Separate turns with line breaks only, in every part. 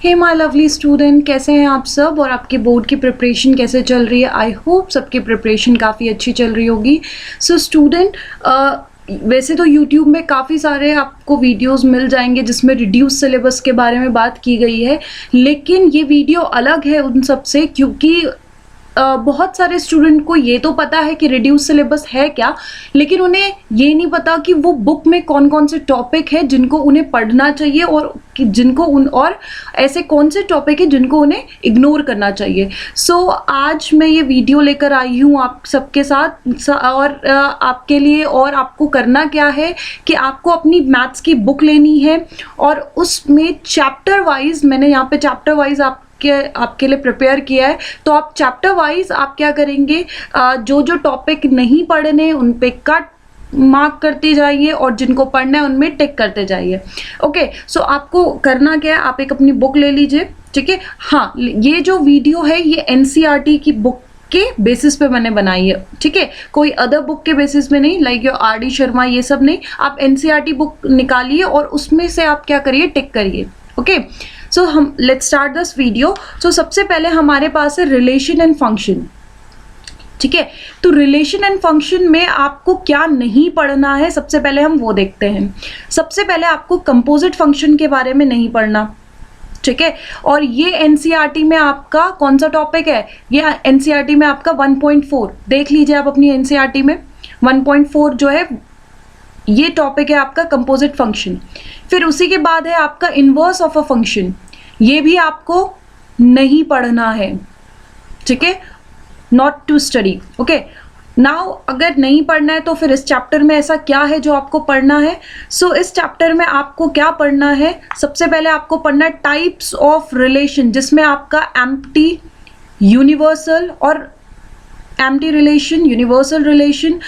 Hey my lovely student, कैसे हैं आप सब और आपके बोर्ड की प्रिपरेशन कैसे चल रही है। आई होप सबकी प्रिपरेशन काफ़ी अच्छी चल रही होगी। सो स्टूडेंट, वैसे तो YouTube में काफ़ी सारे आपको वीडियोस मिल जाएंगे जिसमें रिड्यूस सिलेबस के बारे में बात की गई है, लेकिन ये वीडियो अलग है उन सब से क्योंकि बहुत सारे स्टूडेंट को ये तो पता है कि रिड्यूस सिलेबस है क्या, लेकिन उन्हें ये नहीं पता कि वो बुक में कौन कौन से टॉपिक है जिनको उन्हें पढ़ना चाहिए और और ऐसे कौन से टॉपिक है जिनको उन्हें इग्नोर करना चाहिए। सो आज मैं ये वीडियो लेकर आई हूँ आप सबके साथ और आपके लिए। और आपको करना क्या है कि आपको अपनी मैथ्स की बुक लेनी है और उसमें चैप्टर वाइज, मैंने यहाँ पे चैप्टर वाइज आपके लिए प्रिपेयर किया है। तो आप चैप्टर वाइज आप क्या करेंगे, जो जो टॉपिक नहीं पढ़ने उन पे कट मार्क करते जाइए और जिनको पढ़ना है उनमें टिक करते जाइए। ओके, सो आपको करना क्या है, आप एक अपनी बुक ले लीजिए, ठीक है। हाँ, ये जो वीडियो है ये NCERT की बुक के बेसिस पे मैंने बनाई है, ठीक है, कोई अदर बुक के बेसिस पे नहीं, लाइक योर RD शर्मा ये सब नहीं। आप NCERT बुक निकालिए और उसमें से आप क्या करिए, टिक करिए। ओके, सो हम लेट्स स्टार्ट दिस वीडियो। सो सबसे पहले हमारे पास है रिलेशन एंड फंक्शन, ठीक है। तो रिलेशन एंड फंक्शन में आपको क्या नहीं पढ़ना है, सबसे पहले हम वो देखते हैं। सबसे पहले आपको कंपोजिट फंक्शन के बारे में नहीं पढ़ना, ठीक है। और ये NCERT में आपका कौन सा टॉपिक है, ये NCERT में आपका 1.4 देख लीजिए आप अपनी NCERT में 1.4 जो है ये टॉपिक है आपका कंपोजिट फंक्शन। फिर उसी के बाद है आपका इनवर्स ऑफ अ फंक्शन, ये भी आपको नहीं पढ़ना है, ठीक है, not to study. Okay, now अगर नहीं पढ़ना है तो फिर इस चैप्टर में ऐसा क्या है जो आपको पढ़ना है। सो इस चैप्टर में आपको क्या पढ़ना है, सबसे पहले आपको पढ़ना है टाइप्स ऑफ रिलेशन, जिसमें आपका एम्प्टी, यूनिवर्सल और एम्प्टी रिलेशन, यूनिवर्सल रिलेशन,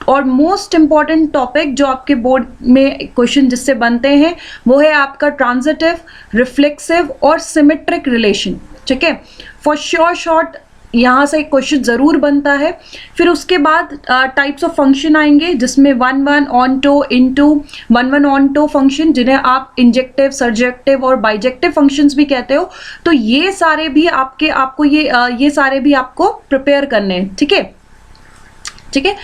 और मोस्ट इंपॉर्टेंट टॉपिक जो आपके बोर्ड में क्वेश्चन जिससे बनते हैं वो है आपका ट्रांजिटिव, रिफ्लेक्सिव और सिमेट्रिक रिलेशन, ठीक है। फॉर श्योर शॉर्ट यहाँ से क्वेश्चन ज़रूर बनता है। फिर उसके बाद टाइप्स ऑफ फंक्शन आएंगे जिसमें 1-1 ऑनटो, इनटू, 1-1 ऑनटो फंक्शन जिन्हें आप इंजेक्टिव, सर्जेक्टिव और बाइजेक्टिव फंक्शंस भी कहते हो। तो ये सारे भी ये सारे भी आपको प्रिपेयर करने हैं, ठीक है, ठीक है।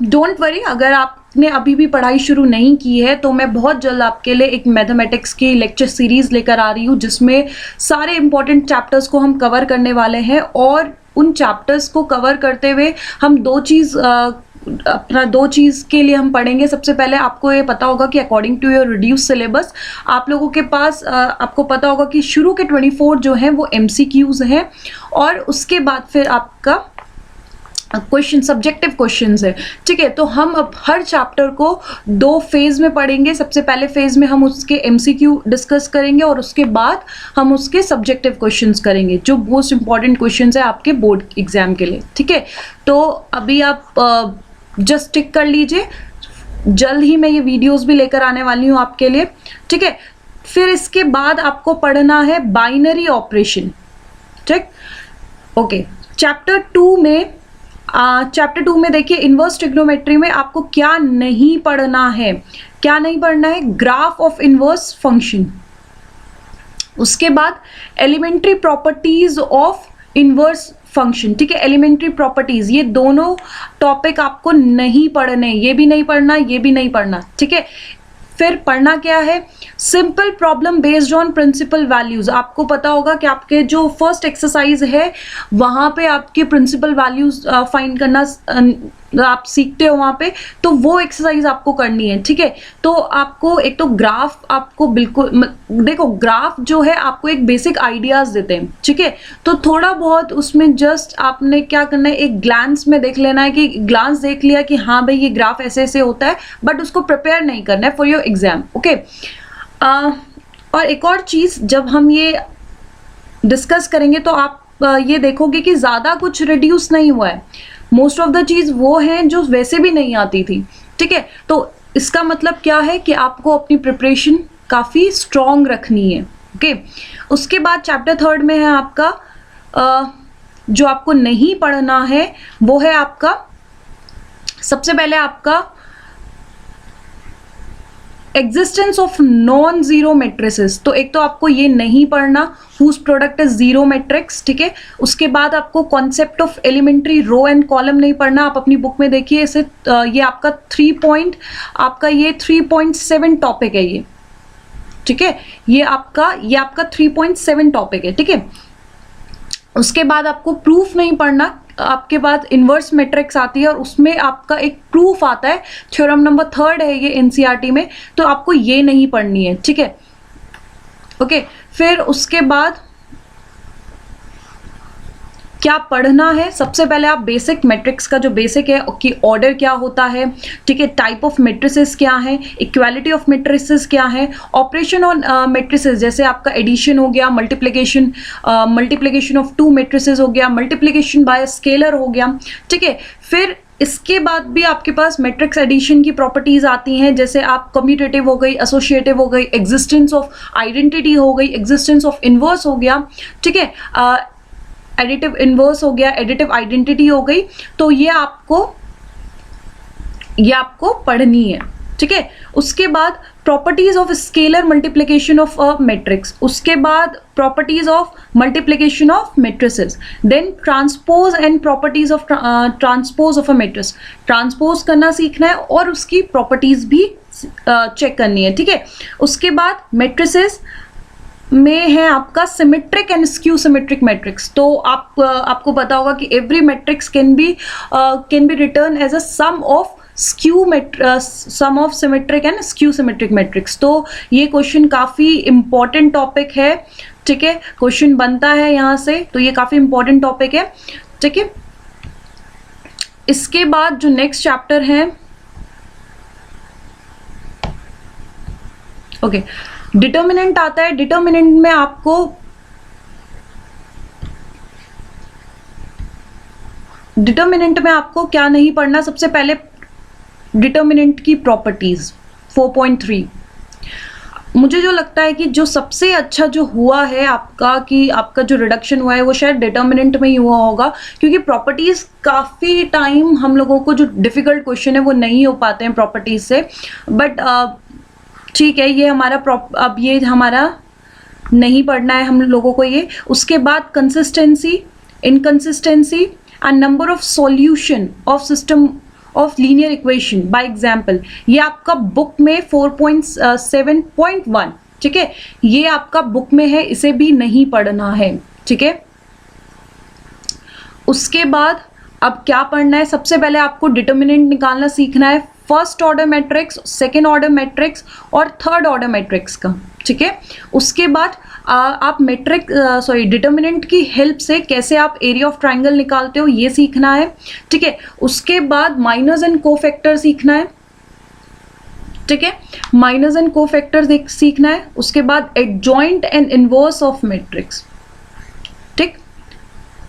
डोंट वरी, अगर आपने अभी भी पढ़ाई शुरू नहीं की है तो मैं बहुत जल्द आपके लिए एक मैथमेटिक्स की लेक्चर सीरीज लेकर आ रही हूँ जिसमें सारे इंपॉर्टेंट चैप्टर्स को हम कवर करने वाले हैं। और उन चैप्टर्स को कवर करते हुए हम दो चीज़ के लिए हम पढ़ेंगे। सबसे पहले आपको ये पता होगा कि according to your reduce syllabus आप लोगों के पास आपको पता होगा कि शुरू के 24 जो हैं वो MCQs हैं और उसके बाद फिर आपका क्वेश्चन सब्जेक्टिव क्वेश्चंस है, ठीक है। तो हम अब हर चैप्टर को 2 फेज में पढ़ेंगे। सबसे पहले फेज में हम उसके MCQ डिस्कस करेंगे और उसके बाद हम उसके सब्जेक्टिव क्वेश्चंस करेंगे जो मोस्ट इंपॉर्टेंट क्वेश्चंस है आपके बोर्ड एग्जाम के लिए, ठीक है। तो अभी आप जस्ट टिक कर लीजिए, जल्द ही मैं ये वीडियोस भी लेकर आने वाली हूँ आपके लिए, ठीक है। फिर इसके बाद आपको पढ़ना है बाइनरी ऑपरेशन, ठीक, ओके। चैप्टर 2 में देखिए इन्वर्स ट्रिग्नोमेट्री में आपको क्या नहीं पढ़ना है, क्या नहीं पढ़ना है, ग्राफ ऑफ इन्वर्स फंक्शन। उसके बाद elementary properties of inverse function, ठीक है। एलिमेंट्री प्रॉपर्टीज, ये दोनों टॉपिक आपको नहीं पढ़ने, ये भी नहीं पढ़ना, ये भी नहीं पढ़ना, ठीक है। फिर पढ़ना क्या है, simple problem based on principal values. आपको पता होगा कि आपके जो फर्स्ट एक्सरसाइज है वहाँ पे आपके प्रिंसिपल वैल्यूज फाइंड करना आप सीखते हो वहाँ पे, तो वो एक्सरसाइज आपको करनी है, ठीक है। तो आपको एक तो ग्राफ, आपको बिल्कुल देखो ग्राफ जो है आपको एक बेसिक आइडियाज देते हैं, ठीक है। तो थोड़ा बहुत उसमें जस्ट आपने क्या करना है, एक ग्लांस में देख लेना है कि ग्लांस देख लिया कि हाँ भाई ये ग्राफ ऐसे ऐसे होता है, बट उसको प्रिपेयर नहीं करना है फॉर योर एग्जाम, ओके। और एक और चीज़ जब हम ये डिस्कस करेंगे तो आप ये देखोगे कि ज़्यादा कुछ रिड्यूस नहीं हुआ है, मोस्ट ऑफ द चीज़ वो हैं जो वैसे भी नहीं आती थी, ठीक है। तो इसका मतलब क्या है कि आपको अपनी प्रिपरेशन काफ़ी स्ट्रॉन्ग रखनी है, ओके। उसके बाद चैप्टर 3 में है आपका जो आपको नहीं पढ़ना है वो है आपका, सबसे पहले आपका existence of non zero matrices, तो एक तो आपको ये नहीं पढ़ना whose product is zero matrix, ठीक है। उसके बाद आपको concept of elementary row and column नहीं पढ़ना, आप अपनी बुक में देखिए इसे, ये आपका 3.7 टॉपिक है ये, ठीक है। ये आपका 3.7 टॉपिक है, ठीक है। उसके बाद आपको प्रूफ नहीं पढ़ना, आपके बाद इनवर्स मैट्रिक्स आती है और उसमें आपका एक प्रूफ आता है, थ्योरम नंबर 3 है ये एनसीईआरटी में, तो आपको ये नहीं पढ़नी है, ठीक है, ओके। फिर उसके बाद क्या पढ़ना है, सबसे पहले आप बेसिक मैट्रिक्स का जो बेसिक है कि ऑर्डर क्या होता है, ठीक है, टाइप ऑफ मैट्रिसेस क्या है, इक्वालिटी ऑफ मैट्रिसेस क्या है, ऑपरेशन ऑन मैट्रिसेस, जैसे आपका एडिशन हो गया, मल्टीप्लिकेशन ऑफ टू मैट्रिसेस हो गया, मल्टीप्लिकेशन बाय स्केलर हो गया, ठीक है। फिर इसके बाद भी आपके पास मैट्रिक्स एडिशन की प्रॉपर्टीज आती हैं, जैसे आप कम्यूटेटिव हो गई, एसोसिएटिव हो गई, एग्जिस्टेंस ऑफ आइडेंटिटी हो गई, एग्जिस्टेंस ऑफ इनवर्स हो गया, ठीक है, एडिटिव इनवर्स हो गया, एडिटिव आइडेंटिटी हो गई, तो ये आपको पढ़नी है, ठीक है। उसके बाद properties of scalar multiplication of a matrix, उसके बाद properties of multiplication of matrices, then transpose and properties of transpose of a matrix, transpose करना सीखना है और उसकी प्रॉपर्टीज भी चेक करनी है, ठीक है। उसके बाद मैट्रिसेस में है आपका symmetric and skew symmetric matrix, तो आपको पता होगा कि every matrix can be written as a sum of symmetric and skew symmetric matrix, तो ये क्वेश्चन काफी इंपॉर्टेंट टॉपिक है, ठीक है, क्वेश्चन बनता है यहाँ से, तो ये काफी इंपॉर्टेंट टॉपिक है, ठीक है। इसके बाद जो नेक्स्ट चैप्टर है, ओके, डिटर्मिनेंट आता है। डिटर्मिनेंट में आपको क्या नहीं पढ़ना, सबसे पहले डिटर्मिनेंट की प्रॉपर्टीज 4.3। मुझे जो लगता है कि जो सबसे अच्छा जो हुआ है आपका जो रिडक्शन हुआ है वो शायद डिटर्मिनेंट में ही हुआ होगा, क्योंकि प्रॉपर्टीज काफी टाइम हम लोगों को जो डिफिकल्ट क्वेश्चन है वो नहीं हो पाते हैं प्रॉपर्टीज से, बट ठीक है, ये अब ये हमारा नहीं पढ़ना है हम लोगों को ये। उसके बाद consistency, inconsistency and number of solution of system of linear equation by example, ये आपका बुक में 4.7.1, ठीक है, ये आपका बुक में है, इसे भी नहीं पढ़ना है, ठीक है। उसके बाद अब क्या पढ़ना है, सबसे पहले आपको डिटर्मिनेंट निकालना सीखना है, first order matrix, second order matrix और थर्ड ऑर्डर मैट्रिक्स का, ठीक है। उसके बाद आप डिटर्मिनेंट की हेल्प से कैसे आप एरिया ऑफ ट्राइंगल निकालते हो ये सीखना है, ठीक है। उसके बाद माइनस एंड कोफैक्टर सीखना है, ठीक है, माइनस एंड कोफैक्टर सीखना है। उसके बाद adjoint and inverse of matrix, ठीक,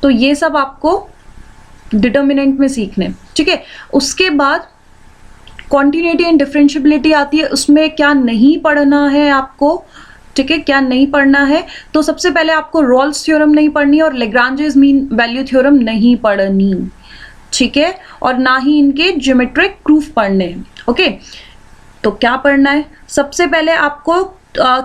तो ये सब आपको डिटर्मिनेंट में सीखने, ठीक है। उसके बाद कॉन्टिन्यूटी एंड डिफरेंशियबिलिटी आती है, उसमें क्या नहीं पढ़ना है आपको, ठीक है, क्या नहीं पढ़ना है, तो सबसे पहले आपको रॉल्स थ्योरम नहीं पढ़नी और लेग्रांजेस मीन वैल्यू थ्योरम नहीं पढ़नी, ठीक है, और ना ही इनके ज्योमेट्रिक प्रूफ पढ़ने हैं, ओके। तो क्या पढ़ना है, सबसे पहले आपको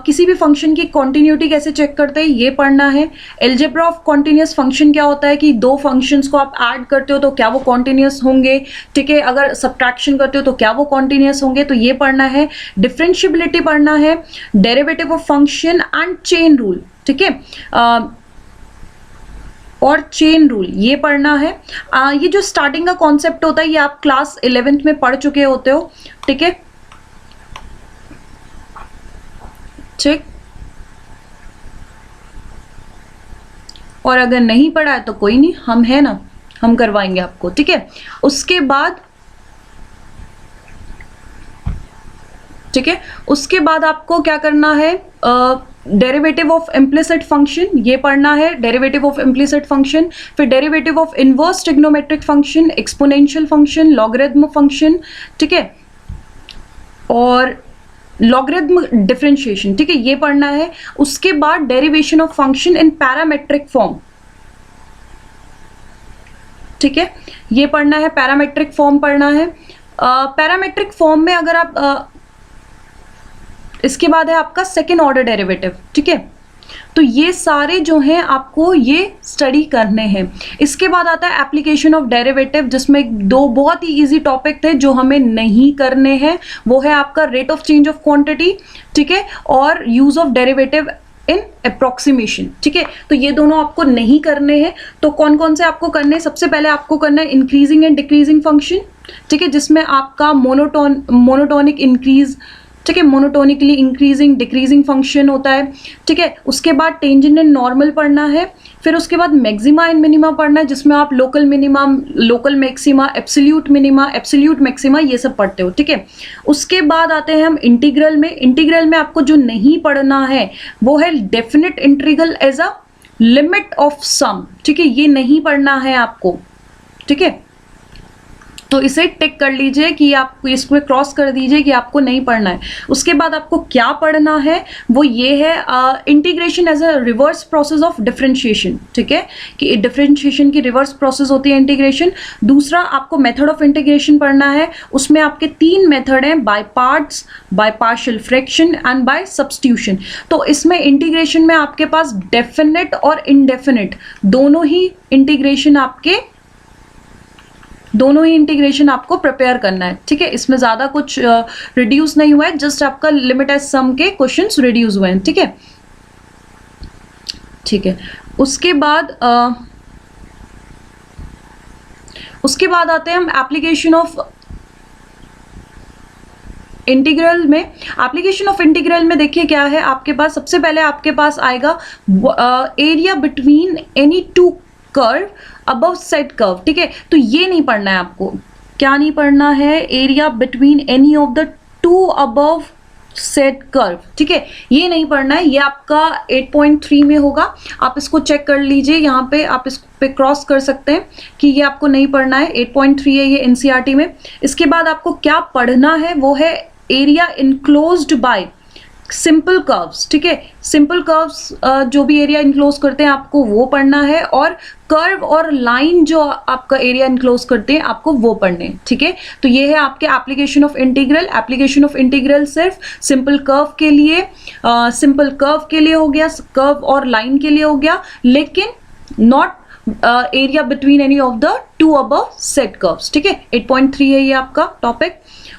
किसी भी फंक्शन की कॉन्टिन्यूटी कैसे चेक करते हैं ये पढ़ना है। एल्जेब्रा ऑफ कॉन्टिन्यूस फंक्शन क्या होता है कि दो फंक्शंस को आप ऐड करते हो तो क्या वो कॉन्टिन्यूस होंगे, ठीक है, अगर सब्ट्रैक्शन करते हो तो क्या वो कॉन्टिन्यूस होंगे, तो ये पढ़ना है। डिफरेंशियबिलिटी पढ़ना है, derivative of function and chain rule, ठीक है, और चेन रूल ये पढ़ना है। ये जो स्टार्टिंग का कॉन्सेप्ट होता है ये आप क्लास 11th में पढ़ चुके होते हो, ठीक है, ठीक, और अगर नहीं पढ़ा है तो कोई नहीं, हम है ना, हम करवाएंगे आपको, ठीक है। उसके बाद, ठीक है, उसके बाद आपको क्या करना है, डेरिवेटिव ऑफ इम्प्लिसिट फंक्शन ये पढ़ना है, डेरिवेटिव ऑफ इम्प्लिसिट फंक्शन, फिर derivative of inverse trigonometric function, exponential function, logarithm function, ठीक है, और लॉगरिथम डिफरेंशिएशन, ठीक है, ये पढ़ना है। उसके बाद derivation of function in parametric form, ठीक है, ये पढ़ना है, पैरामेट्रिक फॉर्म पढ़ना है। पैरामेट्रिक फॉर्म में अगर आप इसके बाद है आपका सेकेंड ऑर्डर डेरिवेटिव, ठीक है। तो ये सारे जो हैं आपको ये स्टडी करने हैं। इसके बाद आता है एप्लीकेशन ऑफ डेरिवेटिव, जिसमें दो बहुत ही इजी टॉपिक थे जो हमें नहीं करने हैं। वो है आपका rate of change of quantity, ठीक है, और use of derivative in approximation, ठीक है। तो ये दोनों आपको नहीं करने हैं। तो कौन कौन से आपको करने हैं? सबसे पहले आपको करना है इंक्रीजिंग एंड डिक्रीजिंग फंक्शन, ठीक है, जिसमें आपका मोनोटोनिक इंक्रीज, ठीक है, मोनोटोनिकली इंक्रीजिंग डिक्रीजिंग फंक्शन होता है, ठीक है। उसके बाद टेंजेंट एंड नॉर्मल पढ़ना है। फिर उसके बाद मैक्सिमा एंड मिनिमा पढ़ना है, जिसमें आप local minima, local maxima, absolute minima, absolute maxima, ये सब पढ़ते हो, ठीक है। उसके बाद आते हैं हम इंटीग्रल में। इंटीग्रल में आपको जो नहीं पढ़ना है वो है definite integral as a limit of sum, ठीक है, ये नहीं पढ़ना है आपको, ठीक है। तो इसे टिक कर लीजिए कि आप इसको क्रॉस कर दीजिए कि आपको नहीं पढ़ना है। उसके बाद आपको क्या पढ़ना है वो ये है integration as a reverse process of differentiation, ठीक है, कि डिफरेंशिएशन की रिवर्स प्रोसेस होती है इंटीग्रेशन। दूसरा आपको मेथड ऑफ इंटीग्रेशन पढ़ना है। उसमें आपके 3 मेथड हैं, by parts, by partial fraction and by substitution. तो इसमें इंटीग्रेशन में आपके पास डेफिनेट और इनडेफिनेट दोनों ही इंटीग्रेशन आपको प्रिपेयर करना है, ठीक है। इसमें ज़्यादा कुछ रिड्यूस नहीं हुआ है, जस्ट आपका लिमिट एज सम के क्वेश्चंस रिड्यूस हुए हैं, ठीक है, ठीक है। उसके बाद आते हैं हम एप्लीकेशन ऑफ इंटीग्रल में। एप्लीकेशन ऑफ इंटीग्रल में देखिए क्या है आपके पास। सबसे पहले आपके पास आएगा area between any two curve above set curve, ठीक है। तो ये नहीं पढ़ना है आपको। क्या नहीं पढ़ना है? Area between any of the 2 above set curve, ठीक है, ये नहीं पढ़ना है। ये आपका 8.3 में होगा, आप इसको चेक कर लीजिए। यहाँ पे आप इस पे क्रॉस कर सकते हैं कि ये आपको नहीं पढ़ना है। 8.3 है ये एनसीईआरटी में। इसके बाद आपको क्या पढ़ना है वो है area enclosed bye simple curves, ठीक है। सिंपल कर्व्स जो भी एरिया इनक्लोज करते हैं आपको वो पढ़ना है, और कर्व और लाइन जो आपका एरिया इनक्लोज करते हैं आपको वो पढ़ने हैं, ठीक है। तो ये है आपके application of integral. Application of integral सिर्फ सिंपल कर्व के लिए हो गया, कर्व और लाइन के लिए हो गया, लेकिन not area between any of the 2 above set curves, ठीक है। 8.3 है ये आपका टॉपिक।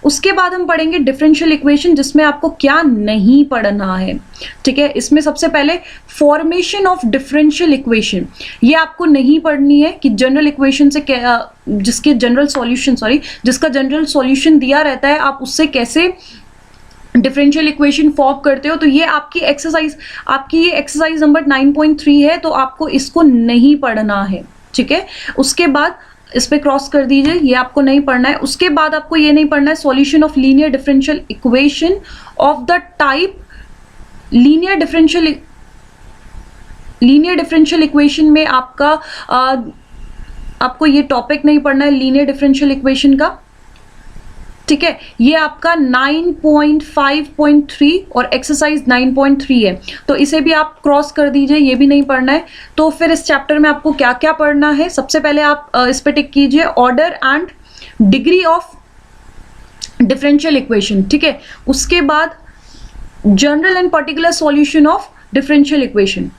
उसके बाद हम पढ़ेंगे डिफरेंशियल इक्वेशन, जिसमें आपको क्या नहीं पढ़ना है, ठीक है। इसमें सबसे पहले फॉर्मेशन ऑफ डिफरेंशियल इक्वेशन, ये आपको नहीं पढ़नी है कि जनरल इक्वेशन से जिसका जनरल सॉल्यूशन दिया रहता है आप उससे कैसे डिफरेंशियल इक्वेशन फॉर्म करते हो। तो ये आपकी एक्सरसाइज नंबर 9.3 है, तो आपको इसको नहीं पढ़ना है, ठीक है। उसके बाद इस पे क्रॉस कर दीजिए, ये आपको नहीं पढ़ना है। उसके बाद आपको ये नहीं पढ़ना है solution of linear differential equation of the type linear differential equation में आपको ये टॉपिक नहीं पढ़ना है लीनियर डिफरेंशियल इक्वेशन का, ठीक है। ये आपका 9.5.3 और एक्सरसाइज 9.3 है, तो इसे भी आप क्रॉस कर दीजिए, ये भी नहीं पढ़ना है। तो फिर इस चैप्टर में आपको क्या क्या पढ़ना है, सबसे पहले आप इस पे टिक कीजिए, order and degree of differential equation, ठीक है। उसके बाद general and particular solution of differential equation,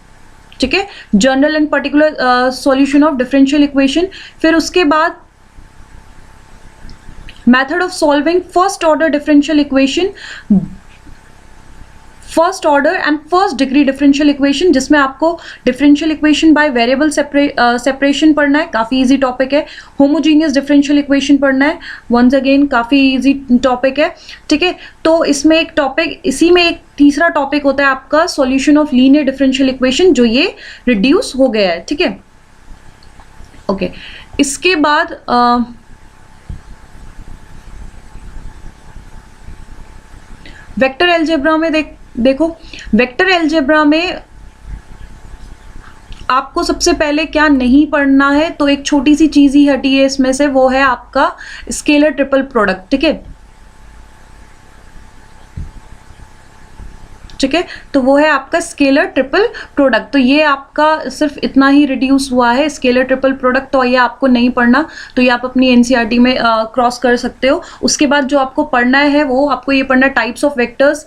ठीक है, general and particular solution of differential equation. फिर उसके बाद method of solving first order differential equation, first order and first degree differential equation, जिसमें आपको differential equation by variable separation पढ़ना है, काफ़ी इजी टॉपिक है। होमोजीनियस डिफरेंशियल इक्वेशन पढ़ना है, वंस अगेन काफ़ी इजी टॉपिक है, ठीक है। तो इसमें एक टॉपिक, इसी में एक तीसरा टॉपिक होता है आपका solution of linear differential equation, जो ये रिड्यूस हो गया है, ठीक है, ओके। इसके बाद वेक्टर अलजेब्रा में देखो, वेक्टर अलजेब्रा में आपको सबसे पहले क्या नहीं पढ़ना है, तो एक छोटी सी चीज ही हटी है इसमें से, वो है आपका स्केलर ट्रिपल प्रोडक्ट, ठीक है। ठीक है, तो वो है आपका स्केलर ट्रिपल प्रोडक्ट। तो ये आपका सिर्फ इतना ही रिड्यूस हुआ है, स्केलर ट्रिपल प्रोडक्ट, तो ये आपको नहीं पढ़ना, तो ये आप अपनी एनसीईआरटी में क्रॉस कर सकते हो। उसके बाद जो आपको पढ़ना है वो आपको ये पढ़ना है टाइप्स ऑफ वेक्टर्स,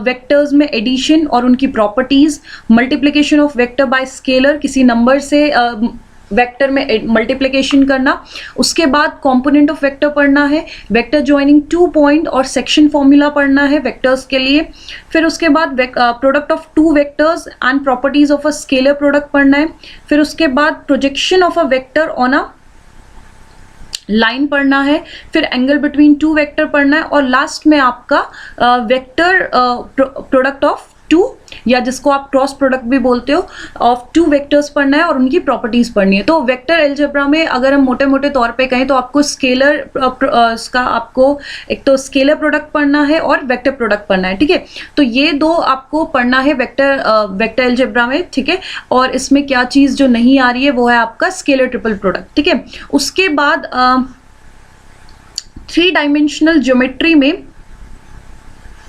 वेक्टर्स में एडिशन और उनकी properties, multiplication of vector by scalar, किसी नंबर से वेक्टर में मल्टीप्लिकेशन करना। उसके बाद कंपोनेंट ऑफ वेक्टर पढ़ना है, वेक्टर ज्वाइनिंग 2 पॉइंट और सेक्शन फॉर्मूला पढ़ना है वेक्टर्स के लिए। फिर उसके बाद product of 2 vectors and properties of a scalar product पढ़ना है। फिर उसके बाद projection of a vector on a line पढ़ना है। फिर एंगल बिटवीन 2 वेक्टर पढ़ना है, और लास्ट में आपका वेक्टर प्रोडक्ट ऑफ 2, या जिसको आप क्रॉस प्रोडक्ट भी बोलते हो, ऑफ 2 वेक्टर्स पढ़ना है और उनकी प्रॉपर्टीज पढ़नी है। तो वेक्टर अलजेब्रा में अगर हम मोटे मोटे तौर पे कहें तो आपको स्केलर का आपको एक तो स्केलर प्रोडक्ट पढ़ना है और वेक्टर प्रोडक्ट पढ़ना है, ठीक है। तो ये 2 आपको पढ़ना है वेक्टर अलजेब्रा में, ठीक है। और इसमें क्या चीज जो नहीं आ रही है वो है आपका स्केलर ट्रिपल प्रोडक्ट, ठीक है। उसके बाद 3 डायमेंशनल ज्योमेट्री में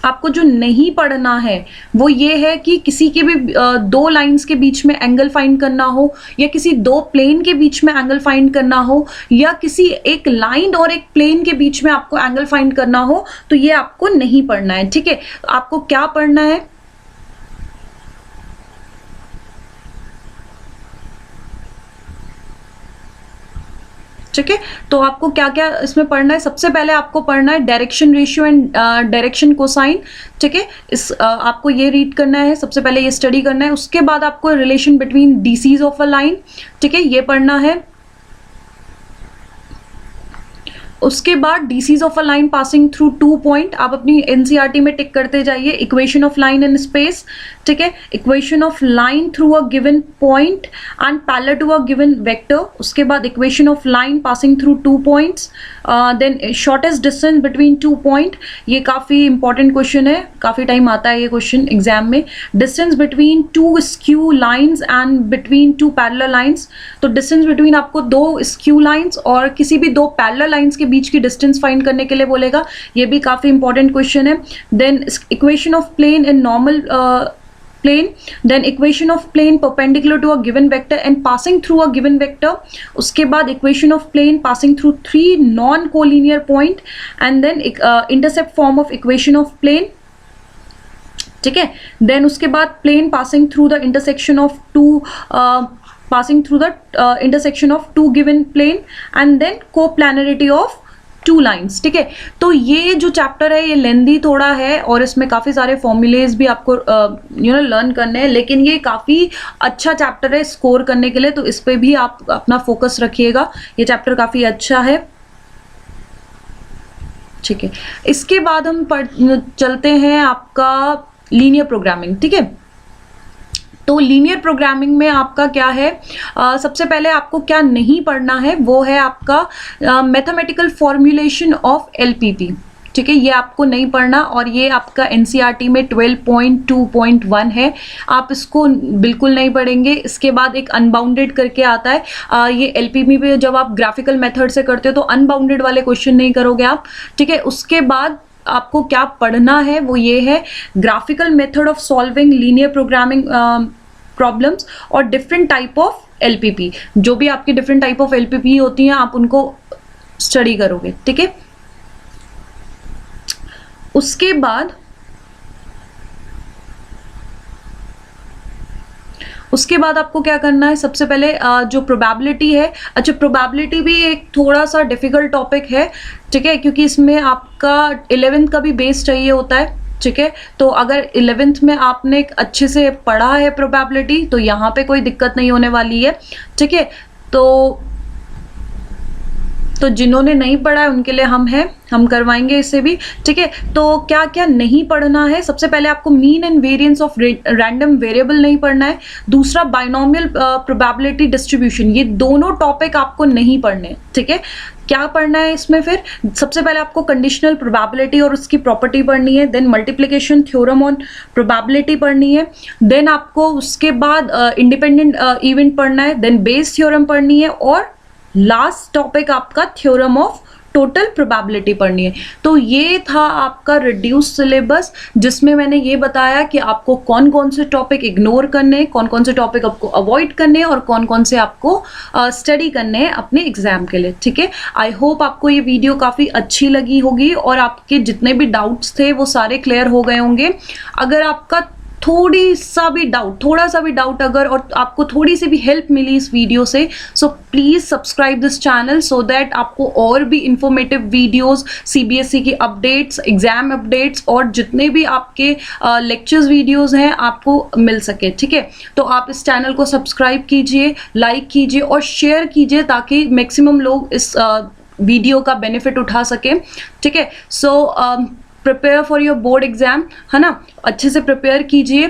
आपको जो नहीं पढ़ना है वो ये है कि किसी के भी 2 लाइंस के बीच में एंगल फाइंड करना हो, या किसी 2 प्लेन के बीच में एंगल फाइंड करना हो, या किसी एक लाइन और एक प्लेन के बीच में आपको एंगल फाइंड करना हो, तो ये आपको नहीं पढ़ना है, ठीक है। आपको क्या पढ़ना है, ठीक है। तो आपको क्या क्या इसमें पढ़ना है, सबसे पहले आपको पढ़ना है direction ratio and direction cosine, ठीक है। आपको ये रीड करना है, सबसे पहले ये स्टडी करना है। उसके बाद आपको relation between DCs of a line, ठीक है, ये पढ़ना है। उसके बाद DCs of a line passing through 2 point, आप अपनी एनसीईआरटी में टिक करते जाइए। Equation of line in space, ठीक है, equation of line through a given point and parallel to a given vector. उसके बाद equation of line passing through 2 points, then shortest distance between 2 point, ये काफ़ी important question है, काफ़ी time आता है ये क्वेश्चन एग्जाम में। Distance between 2 skew lines and between 2 parallel lines, तो डिस्टेंस बिटवीन आपको 2 स्क्यू लाइन्स और किसी भी 2 पैरेलल लाइन्स के बीच की डिस्टेंस फाइंड करने के लिए बोलेगा, ये भी काफ़ी इंपॉर्टेंट क्वेश्चन है। Then equation of plane in normal plane, then equation of plane perpendicular to a given vector and passing through a given vector. उसके बाद equation of plane passing through 3 non-collinear point and then intercept form of equation of plane, ठीक है। Then उसके बाद plane passing through the intersection of 2 given plane and then coplanarity of 2 lines, ठीक है। तो ये जो चैप्टर है ये लेंदी थोड़ा है और इसमें काफ़ी सारे फॉर्मूलेज भी आपको लर्न करने हैं, लेकिन ये काफ़ी अच्छा चैप्टर है स्कोर करने के लिए, तो इस पे भी आप अपना फोकस रखिएगा। ये चैप्टर काफ़ी अच्छा है, ठीक है। इसके बाद हम चलते हैं आपका लीनियर प्रोग्रामिंग, ठीक है। तो लीनियर प्रोग्रामिंग में आपका क्या है, सबसे पहले आपको क्या नहीं पढ़ना है वो है आपका मैथमेटिकल फॉर्मूलेशन ऑफ एलपीपी, ठीक है, ये आपको नहीं पढ़ना, और ये आपका एनसीईआरटी में 12.2.1 है, आप इसको बिल्कुल नहीं पढ़ेंगे। इसके बाद एक अनबाउंडेड करके आता है, ये एलपीपी पे जब आप ग्राफिकल मेथड से करते हो तो अनबाउंडेड वाले क्वेश्चन नहीं करोगे आप, ठीक है। उसके बाद आपको क्या पढ़ना है वो ये है graphical method of solving linear programming problems और डिफरेंट टाइप ऑफ एलपीपी, जो भी आपकी डिफरेंट टाइप ऑफ एलपीपी होती हैं आप उनको स्टडी करोगे, ठीक है। उसके बाद आपको क्या करना है, सबसे पहले जो प्रोबेबिलिटी है, अच्छा प्रोबेबिलिटी भी एक थोड़ा सा डिफिकल्ट टॉपिक है, ठीक है, क्योंकि इसमें आपका 11th का भी बेस चाहिए होता है, ठीक है। तो अगर 11th में आपने अच्छे से पढ़ा है प्रोबेबिलिटी तो यहाँ पे कोई दिक्कत नहीं होने वाली है, ठीक है। तो जिन्होंने नहीं पढ़ा है उनके लिए हम करवाएंगे इसे भी, ठीक है। तो क्या क्या नहीं पढ़ना है, सबसे पहले आपको mean and variance of random variable नहीं पढ़ना है। दूसरा बाइनोमियल प्रोबेबिलिटी डिस्ट्रीब्यूशन, ये दोनों टॉपिक आपको नहीं पढ़ने, ठीक है। क्या पढ़ना है इसमें, फिर सबसे पहले आपको कंडीशनल प्रोबेबिलिटी और उसकी प्रॉपर्टी पढ़नी है, then multiplication theorem on probability पढ़नी है, देन आपको उसके बाद इंडिपेंडेंट इवेंट पढ़ना है, देन बेस थ्योरम पढ़नी है, और लास्ट टॉपिक आपका थ्योरम ऑफ टोटल प्रोबेबिलिटी पढ़नी है। तो ये था आपका रिड्यूस सिलेबस, जिसमें मैंने ये बताया कि आपको कौन कौन से टॉपिक इग्नोर करने, कौन कौन से टॉपिक आपको अवॉइड करने और कौन कौन से आपको स्टडी करने हैं अपने एग्जाम के लिए। ठीक है, आई होप आपको ये वीडियो काफ़ी अच्छी लगी होगी और आपके जितने भी डाउट्स थे वो सारे क्लियर हो गए होंगे। अगर आपका थोड़ा सा भी डाउट अगर और आपको थोड़ी सी भी हेल्प मिली इस वीडियो से, so please subscribe this channel so that आपको और भी इंफॉर्मेटिव वीडियोस, सीबीएसई की अपडेट्स, एग्जाम अपडेट्स और जितने भी आपके लेक्चर्स वीडियोस हैं आपको मिल सके। ठीक है, तो आप इस चैनल को सब्सक्राइब कीजिए, लाइक कीजिए और शेयर कीजिए ताकि मैक्सिमम लोग इस वीडियो का बेनिफिट उठा सके। ठीक है, so prepare for your board exam, है ना, अच्छे से प्रिपेयर कीजिए।